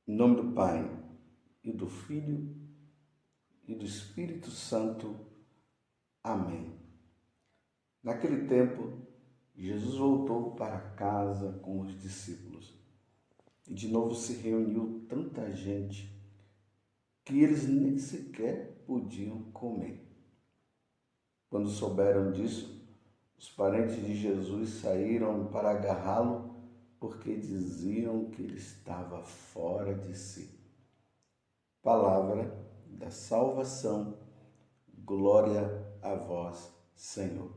Em nome do Pai, e do Filho, e do Espírito Santo. Amém. Naquele tempo, Jesus voltou para casa com os discípulos. E de novo se reuniu tanta gente que eles nem sequer podiam comer. Quando souberam disso, os parentes de Jesus saíram para agarrá-lo porque diziam que ele estava fora de si. Palavra da salvação, glória a vós, Senhor.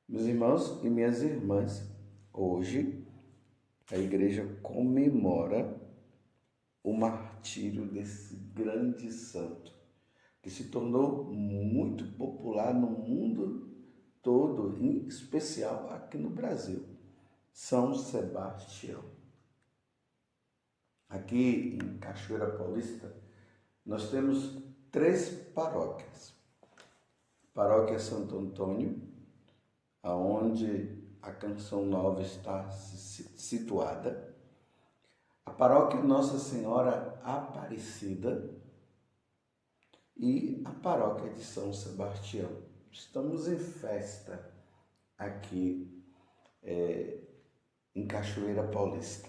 Meus irmãos e minhas irmãs, hoje a igreja comemora o martírio desse grande santo, que se tornou muito popular no mundo todo, em especial aqui no Brasil, São Sebastião. Aqui em Cachoeira Paulista, nós temos 3 paróquias. Paróquia Santo Antônio, aonde a Canção Nova está situada. A Paróquia Nossa Senhora Aparecida e a Paróquia de São Sebastião. Estamos em festa aqui em Cachoeira Paulista.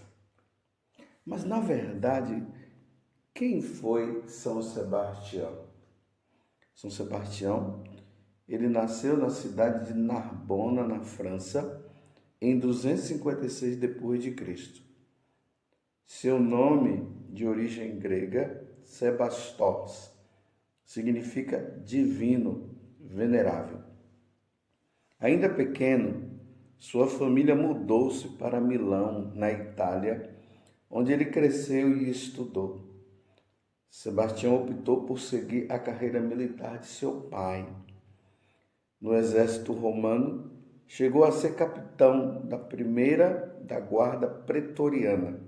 Mas, na verdade, quem foi São Sebastião? São Sebastião, ele nasceu na cidade de Narbona, na França, em 256 d.C. Seu nome, de origem grega, Sebastos, significa divino, venerável. Ainda pequeno, sua família mudou-se para Milão, na Itália, onde ele cresceu e estudou. Sebastião optou por seguir a carreira militar de seu pai. No exército romano, chegou a ser capitão da primeira da guarda pretoriana.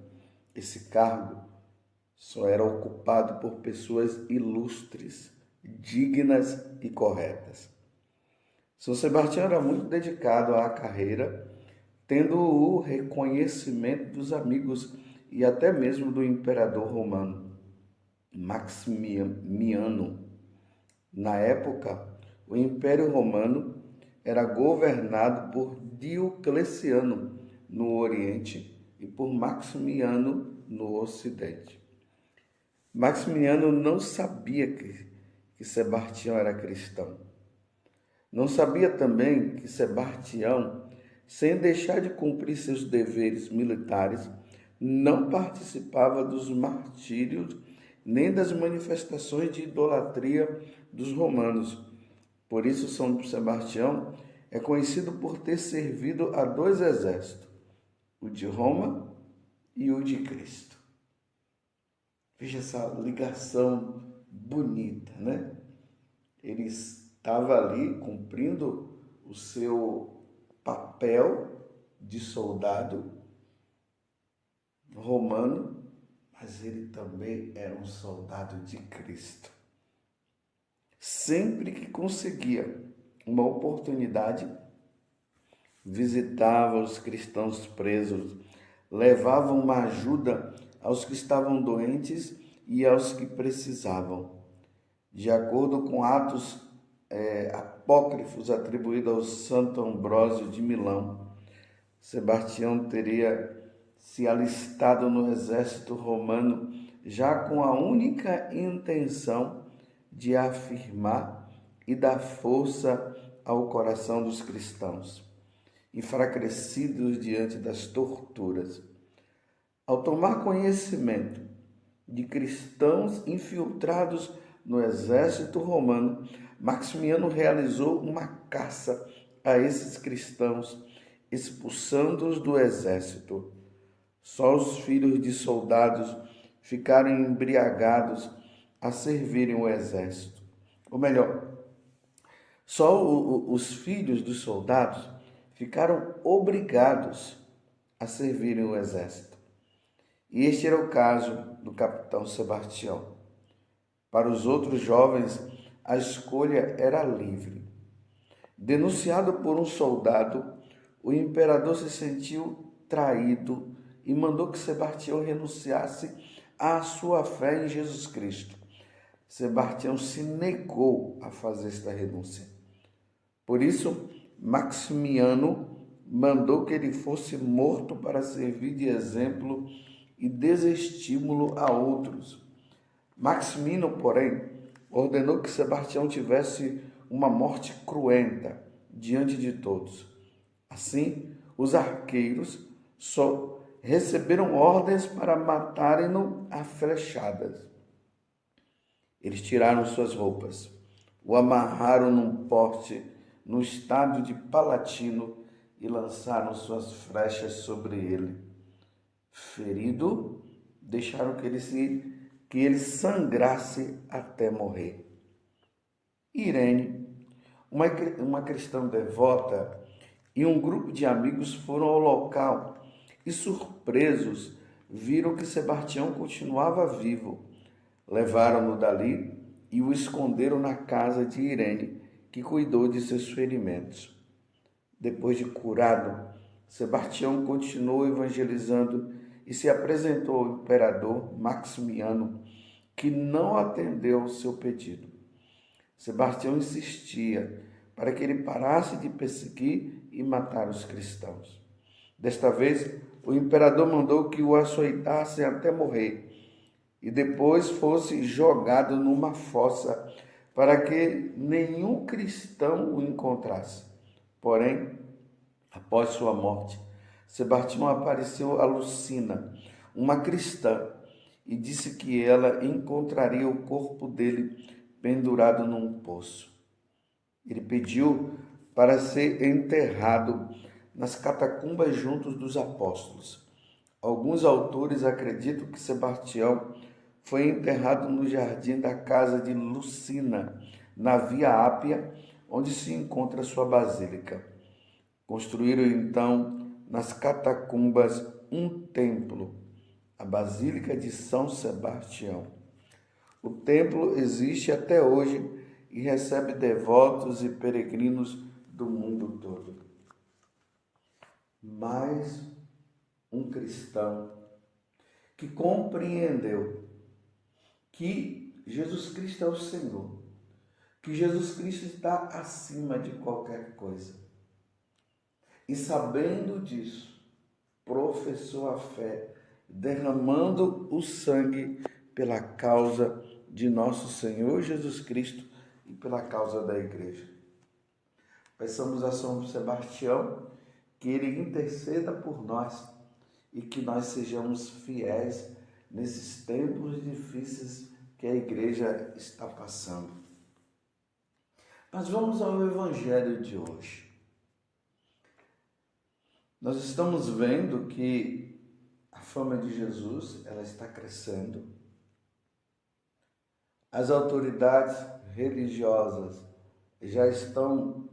Esse cargo só era ocupado por pessoas ilustres, dignas e corretas. São Sebastião era muito dedicado à carreira, tendo o reconhecimento dos amigos e até mesmo do imperador romano, Maximiano. Na época, o Império Romano era governado por Diocleciano no Oriente e por Maximiano no Ocidente. Maximiano não sabia que Sebastião era cristão. Não sabia também que Sebastião, sem deixar de cumprir seus deveres militares, não participava dos martírios nem das manifestações de idolatria dos romanos. Por isso, São Sebastião é conhecido por ter servido a 2 exércitos, o de Roma e o de Cristo. Veja essa ligação bonita, né? Ele estava ali cumprindo o seu papel de soldado romano, mas ele também era um soldado de Cristo. Sempre que conseguia uma oportunidade, visitava os cristãos presos, levava uma ajuda aos que estavam doentes e aos que precisavam. De acordo com Atos apócrifos atribuídos ao Santo Ambrósio de Milão, Sebastião teria se alistado no exército romano já com a única intenção de afirmar e dar força ao coração dos cristãos, enfraquecidos diante das torturas. Ao tomar conhecimento de cristãos infiltrados no exército romano, Maximiano realizou uma caça a esses cristãos, expulsando-os do exército. Só os filhos de soldados ficaram embriagados a servirem o exército. Ou melhor, só os filhos dos soldados ficaram obrigados a servirem o exército. E este era o caso do capitão Sebastião. Para os outros jovens, a escolha era livre. Denunciado por um soldado, o imperador se sentiu traído e mandou que Sebastião renunciasse à sua fé em Jesus Cristo. Sebastião se negou a fazer esta renúncia. Por isso, Maximiano mandou que ele fosse morto para servir de exemplo e desestímulo a outros. Maximino, porém, ordenou que Sebastião tivesse uma morte cruenta diante de todos. Assim, os arqueiros só receberam ordens para matarem-no a flechadas. Eles tiraram suas roupas, o amarraram num poste no estádio de Palatino e lançaram suas flechas sobre ele. Ferido, deixaram que ele sangrasse até morrer. Irene, uma cristã devota, e um grupo de amigos foram ao local e, surpresos, viram que Sebastião continuava vivo. Levaram-no dali e o esconderam na casa de Irene, que cuidou de seus ferimentos. Depois de curado, Sebastião continuou evangelizando e se apresentou ao imperador Maximiano, que não atendeu ao seu pedido. Sebastião insistia para que ele parasse de perseguir e matar os cristãos. Desta vez, o imperador mandou que o açoitassem até morrer e depois fosse jogado numa fossa para que nenhum cristão o encontrasse. Porém, após sua morte, Sebastião apareceu a Lucina, uma cristã, e disse que ela encontraria o corpo dele pendurado num poço. Ele pediu para ser enterrado nas catacumbas juntos dos apóstolos. Alguns autores acreditam que Sebastião foi enterrado no jardim da casa de Lucina, na Via Ápia, onde se encontra sua basílica. Construíram então nas catacumbas um templo, a Basílica de São Sebastião. O templo existe até hoje e recebe devotos e peregrinos do mundo todo. Mais um cristão que compreendeu que Jesus Cristo é o Senhor, que Jesus Cristo está acima de qualquer coisa. E sabendo disso, professou a fé, derramando o sangue pela causa de nosso Senhor Jesus Cristo e pela causa da igreja. Peçamos a São Sebastião que ele interceda por nós e que nós sejamos fiéis nesses tempos difíceis que a igreja está passando. Mas vamos ao evangelho de hoje. Nós estamos vendo que a fama de Jesus, ela está crescendo. As autoridades religiosas já estão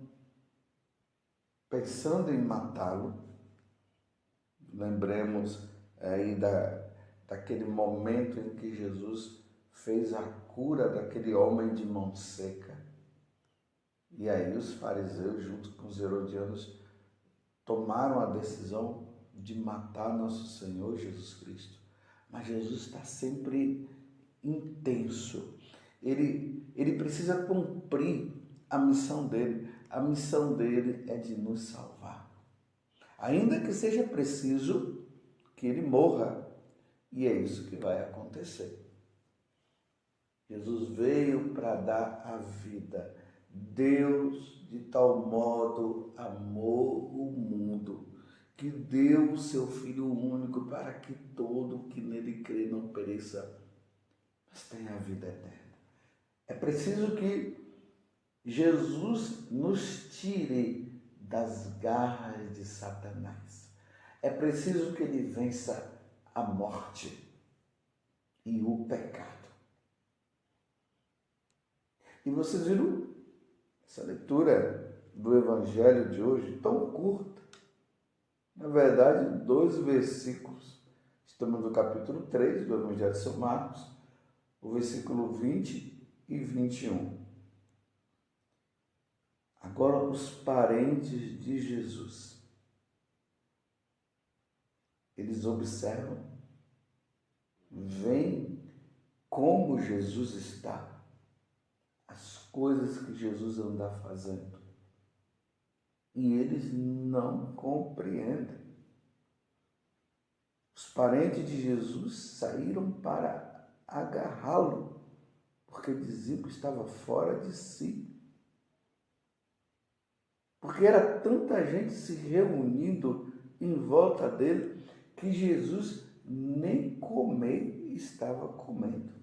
pensando em matá-lo. Lembremos aí daquele momento em que Jesus fez a cura daquele homem de mão seca. E aí os fariseus, junto com os herodianos, tomaram a decisão de matar nosso Senhor Jesus Cristo. Mas Jesus está sempre intenso. Ele precisa cumprir a missão dele. A missão dele é de nos salvar. Ainda que seja preciso que ele morra. E é isso que vai acontecer. Jesus veio para dar a vida. Deus de tal modo amou o mundo que deu o seu Filho único para que todo que nele crê não pereça, mas tenha a vida eterna. É preciso que Jesus nos tire das garras de Satanás. É preciso que ele vença a morte e o pecado. E vocês viram essa leitura do Evangelho de hoje, tão curta? Na verdade, 2 versículos. Estamos no capítulo 3 do Evangelho de São Marcos, o versículo 20 e 21. Agora, os parentes de Jesus. eles observam, veem como Jesus está, as coisas que Jesus anda fazendo, e eles não compreendem. Os parentes de Jesus saíram para agarrá-lo, porque diziam que estava fora de si. Porque era tanta gente se reunindo em volta dele que Jesus nem comer estava comendo.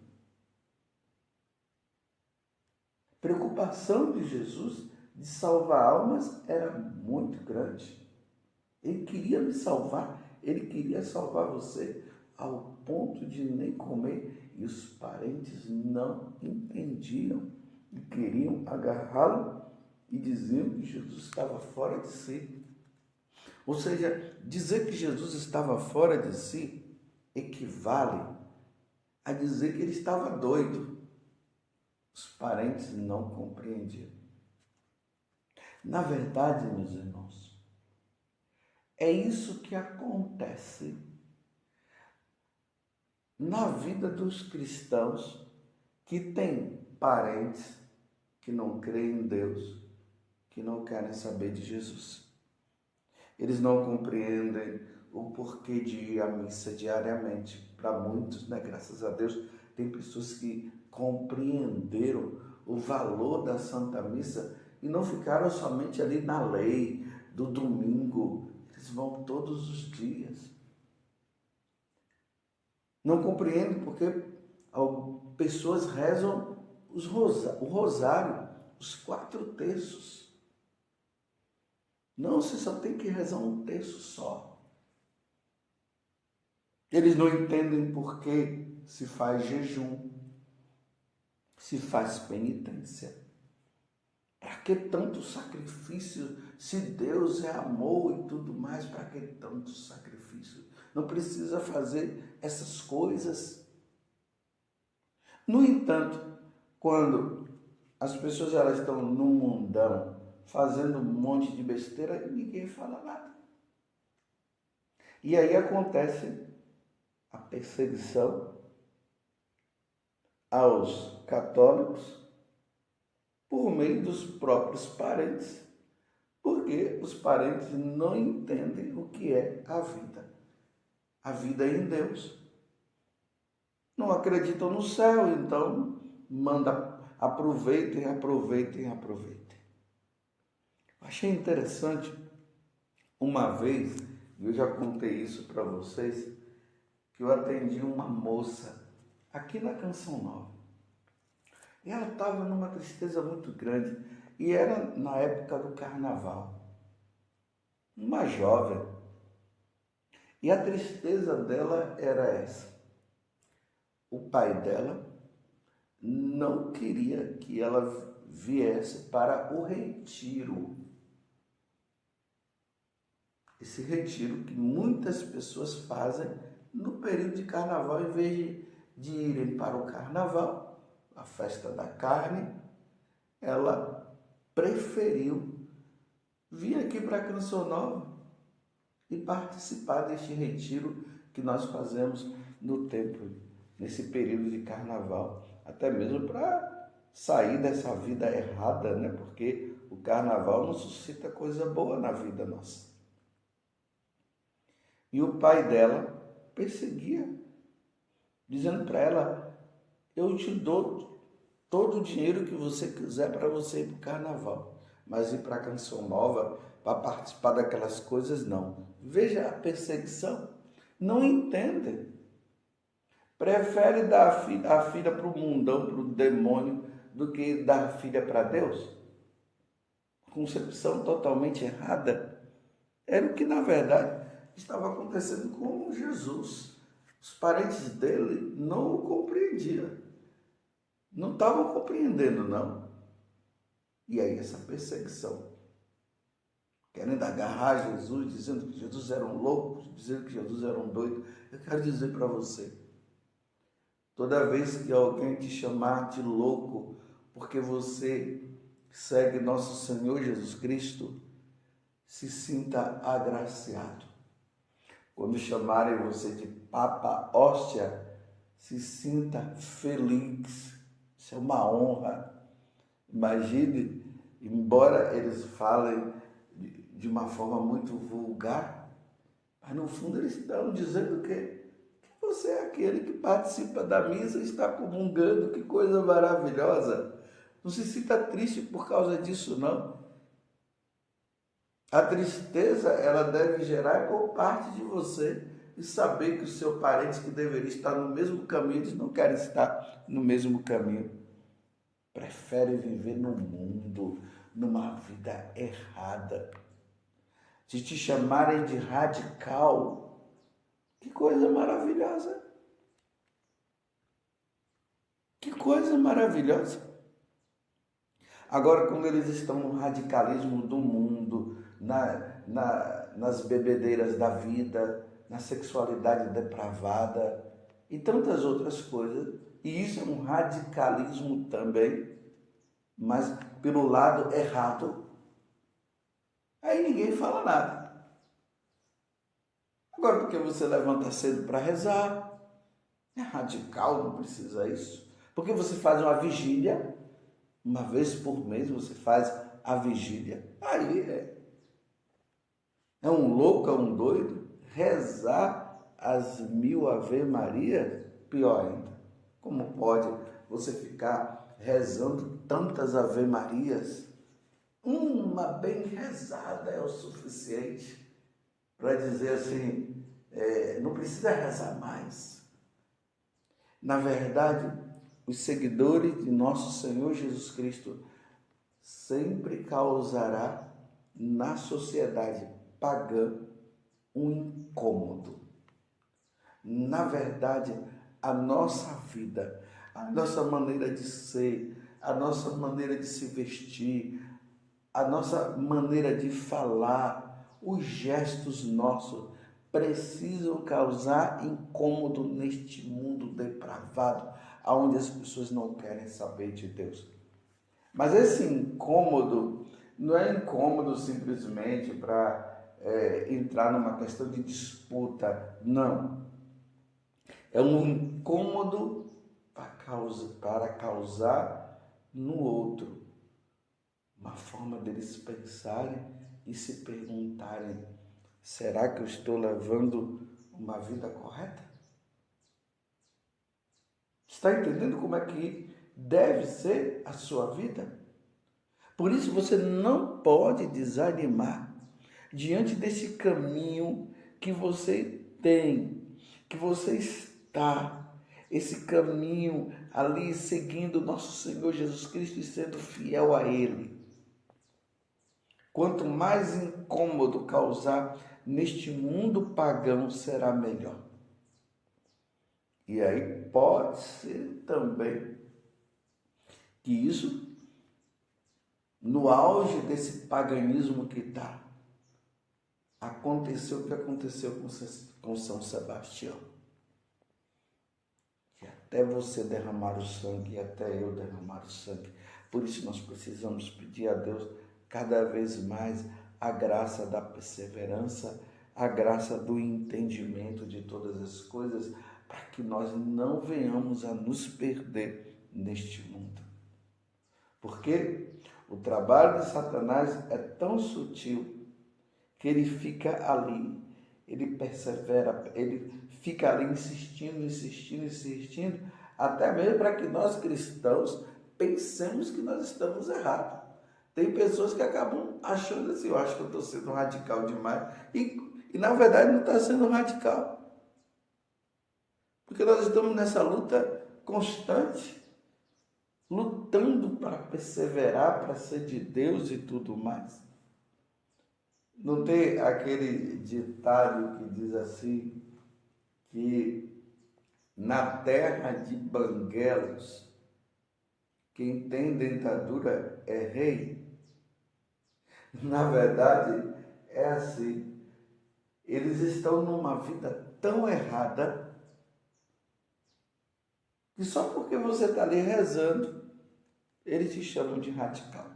A preocupação de Jesus de salvar almas era muito grande. Ele queria me salvar, ele queria salvar você ao ponto de nem comer, e os parentes não entendiam e queriam agarrá-lo e diziam que Jesus estava fora de si. Ou seja, dizer que Jesus estava fora de si equivale a dizer que ele estava doido. Os parentes não compreendiam. Na verdade, meus irmãos, é isso que acontece na vida dos cristãos que têm parentes que não creem em Deus, que não querem saber de Jesus. Eles não compreendem o porquê de ir à missa diariamente. Para muitos, né, graças a Deus, tem pessoas que compreenderam o valor da Santa Missa e não ficaram somente ali na lei do domingo. Eles vão todos os dias. Não compreendem porque pessoas rezam o rosário, os 4 terços. Não, você só tem que rezar um terço só. Eles não entendem por que se faz jejum, se faz penitência. Para que tanto sacrifício? Se Deus é amor e tudo mais, para que tanto sacrifício? Não precisa fazer essas coisas. No entanto, quando as pessoas elas estão no mundão, fazendo um monte de besteira, ninguém fala nada. E aí acontece a perseguição aos católicos por meio dos próprios parentes, porque os parentes não entendem o que é a vida em Deus. Não acreditam no céu, então manda aproveitem. Achei interessante, uma vez, eu já contei isso para vocês, que eu atendi uma moça aqui na Canção Nova. E ela estava numa tristeza muito grande, e era na época do carnaval. Uma jovem. E a tristeza dela era essa. O pai dela não queria que ela viesse para o retiro. Esse retiro que muitas pessoas fazem no período de carnaval, em vez de irem para o carnaval, a festa da carne, ela preferiu vir aqui para a Canção Nova e participar deste retiro que nós fazemos no templo, nesse período de carnaval, até mesmo para sair dessa vida errada, né? Porque o carnaval não suscita coisa boa na vida nossa. E o pai dela perseguia, dizendo para ela: eu te dou todo o dinheiro que você quiser para você ir para o carnaval, mas ir para a Canção Nova, para participar daquelas coisas, não. Veja a perseguição. Não entendem. Prefere dar a filha para o mundão, para o demônio, do que dar a filha para Deus. Concepção totalmente errada. Era o que, na verdade, estava acontecendo com Jesus. Os parentes dele não o compreendiam. Não estavam compreendendo, não. E aí essa perseguição. Querendo agarrar Jesus, dizendo que Jesus era um louco, dizendo que Jesus era um doido. Eu quero dizer para você, toda vez que alguém te chamar de louco, porque você segue nosso Senhor Jesus Cristo, se sinta agraciado. Quando chamarem você de Papa Hóstia, se sinta feliz. Isso é uma honra. Imagine, embora eles falem de uma forma muito vulgar, mas no fundo eles estão dizendo que você é aquele que participa da missa e está comungando. Que coisa maravilhosa. Não se sinta triste por causa disso, não. A tristeza, ela deve gerar por parte de você e saber que o seu parente que deveria estar no mesmo caminho, eles não querem estar no mesmo caminho. Prefere viver no mundo, numa vida errada. Se te chamarem de radical, que coisa maravilhosa. Que coisa maravilhosa. Agora, quando eles estão no radicalismo do mundo, nas bebedeiras da vida, na sexualidade depravada e tantas outras coisas, e isso é um radicalismo também, mas pelo lado errado, aí ninguém fala nada. Agora, porque você levanta cedo para rezar, é radical, não precisa isso. Porque você faz uma vigília, uma vez por mês você faz a vigília, aí é um louco, é um doido. Rezar as 1000 Ave Maria, pior ainda. Como pode você ficar rezando tantas Ave Marias? Uma bem rezada é o suficiente para dizer assim, não precisa rezar mais. Na verdade, os seguidores de nosso Senhor Jesus Cristo sempre causará na sociedade pagã um incômodo. Na verdade, a nossa vida, a nossa maneira de ser, a nossa maneira de se vestir, a nossa maneira de falar, os gestos nossos precisam causar incômodo neste mundo depravado, onde as pessoas não querem saber de Deus. Mas esse incômodo não é incômodo simplesmente para entrar numa questão de disputa, não. É um incômodo para causar no outro uma forma deles pensarem e se perguntarem: será que eu estou levando uma vida correta? Está entendendo como é que deve ser a sua vida? Por isso você não pode desanimar diante desse caminho que você tem, que você está, esse caminho ali seguindo nosso Senhor Jesus Cristo e sendo fiel a Ele. Quanto mais incômodo causar neste mundo pagão, será melhor. E aí pode ser também que isso, no auge desse paganismo que está, aconteceu o que aconteceu com São Sebastião. Que até você derramar o sangue, e até eu derramar o sangue. Por isso nós precisamos pedir a Deus cada vez mais a graça da perseverança, a graça do entendimento de todas as coisas, para que nós não venhamos a nos perder neste mundo. Porque o trabalho de Satanás é tão sutil que ele fica ali, ele persevera, ele fica ali insistindo, até mesmo para que nós cristãos pensemos que nós estamos errados. Tem pessoas que acabam achando assim, eu acho que eu estou sendo radical demais, e na verdade não está sendo radical. Porque nós estamos nessa luta constante, lutando para perseverar, para ser de Deus e tudo mais. Não tem aquele ditado que diz assim, que na terra de banguelos, quem tem dentadura é rei? Na verdade, é assim. Eles estão numa vida tão errada que só porque você está ali rezando, eles te chamam de radical.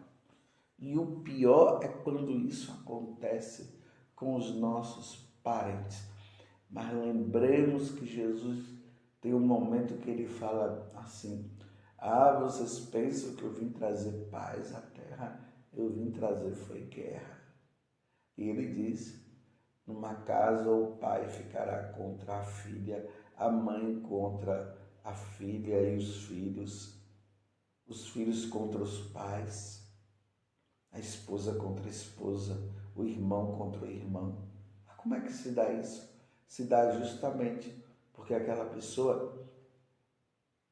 E o pior é quando isso acontece com os nossos parentes. Mas lembremos que Jesus tem um momento que ele fala assim: vocês pensam que eu vim trazer paz à terra? Eu vim trazer foi guerra. E ele diz: numa casa o pai ficará contra a filha, a mãe contra a filha e os filhos contra os pais, a esposa contra a esposa, o irmão contra o irmão. Mas como é que se dá isso? Se dá justamente porque aquela pessoa,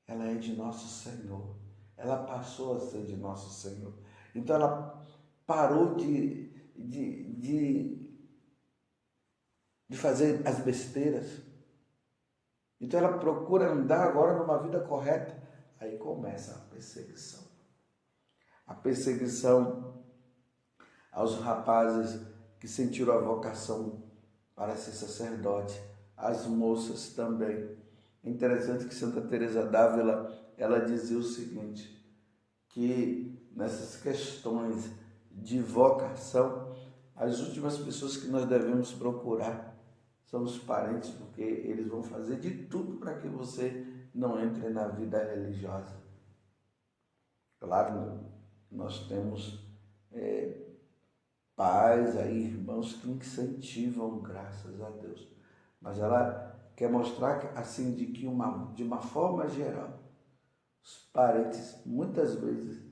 ela é de nosso Senhor. Ela passou a ser de nosso Senhor. Então ela parou de fazer as besteiras. Então ela procura andar agora numa vida correta. Aí começa a perseguição. A perseguição aos rapazes que sentiram a vocação para ser sacerdote, as moças também. É interessante que Santa Teresa d'Ávila, ela dizia o seguinte, que nessas questões de vocação, as últimas pessoas que nós devemos procurar são os parentes, porque eles vão fazer de tudo para que você não entre na vida religiosa. Claro, nós temos pais, aí, irmãos que incentivam, graças a Deus. Mas ela quer mostrar que, assim, de uma forma geral, os parentes muitas vezes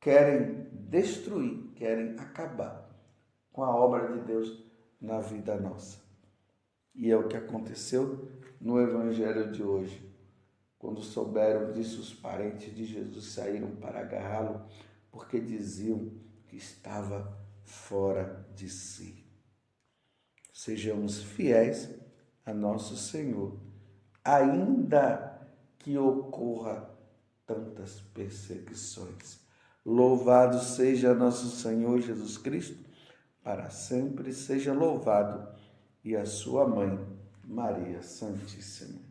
querem destruir, querem acabar com a obra de Deus na vida nossa. E é o que aconteceu no Evangelho de hoje. Quando souberam disso, os parentes de Jesus saíram para agarrá-lo, porque diziam que estava fora de si. Sejamos fiéis a nosso Senhor, ainda que ocorra tantas perseguições. Louvado seja nosso Senhor Jesus Cristo, para sempre seja louvado, e a sua mãe, Maria Santíssima.